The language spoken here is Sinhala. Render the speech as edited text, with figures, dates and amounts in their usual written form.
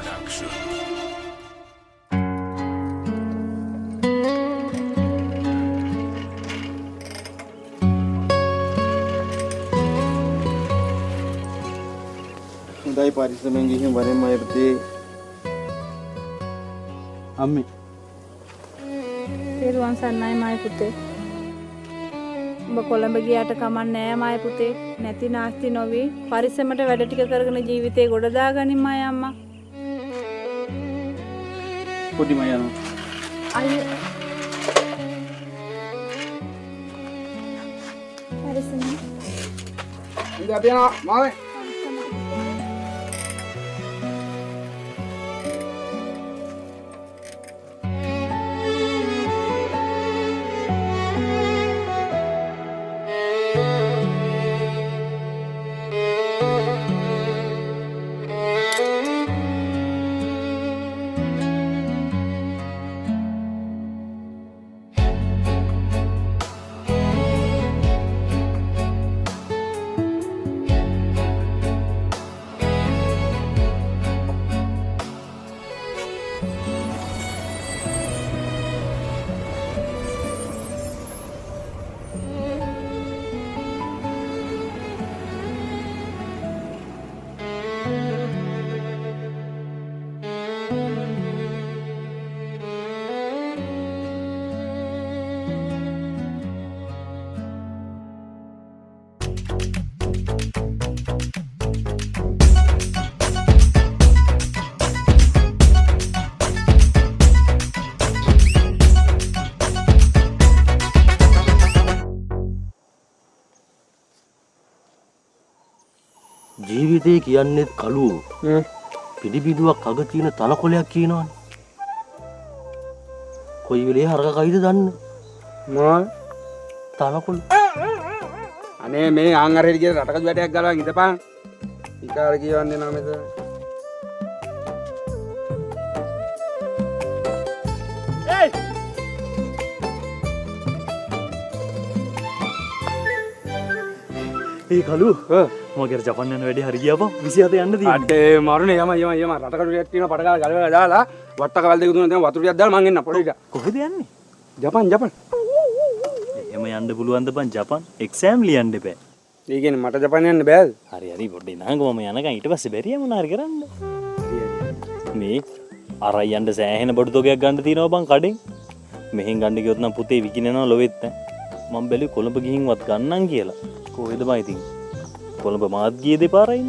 production. හොඳයි පරිස්සමෙන් ගිහින් වරෙන් මයටදී අම්මේ තෙරුවන් සරණයි මයි පුතේ. උඹ කොළඹ ගියාට කමක් නෑ මයි පුතේ. නැති නාස්ති නොවි පරිස්සමට වැඩ ටික කරගෙන ජීවිතේ ගොඩ දාගනින් මයි අම්මා. පොඩි මය යනවා. අයියෝ. පරිස්සමෙන්. ඉතින් අපි යනවා මාවේ. ජීවිතේ කියන්නේ කළු පිළිබිදුවක් අග තියෙන තනකොළයක් කියනවනේ. කොයි වෙලේ හරක කයිද දන්නේ? මොනවද? තනකොළ. අනේ මේ ආන්ගරේට ගිය රටකජු වැටයක් ගලවන් ඉඳපන්. ඊකාර කියවන්නේ නෑ මෙතන. ඒ කළු මගේ ජපන් යන වැඩේ හරි ගියාපා 27 යන්න තියෙනවා. අඩේ මරුනේ යම රටකජු වැටයක් තියෙන පටකාල ගලවලා දාලා වට්ටක වල දෙක තුන දැන් වතුර ටිකක් දාලා මං එන්න පොඩිට. කොහෙද යන්නේ? ජපන්. එහෙම යන්න පුළුවන්ද බං ජපන්? එක්සෑම් ලියන්න එපා. ඒ කියන්නේ මට ජපන් යන්න බෑද? හරි පොඩ්ඩේ නාගම මම යනකම් ඊට පස්සේ බැරිය මොනා හරි කරන්න. මේ අරයි යන්න සෑහෙන බඩු තොගයක් ගන්න තියෙනවා බං කඩෙන්. මෙහෙන් ගන්න ගියොත් නම් පුතේ විකිනනවා ලොවෙත් නැහැ. මම බැලුවේ කොළඹ ගිහින්වත් ගන්නම් කියලා. කොහෙද බං ඉතින්? කොළඹ මාත් ගියේ දෙපාරයි.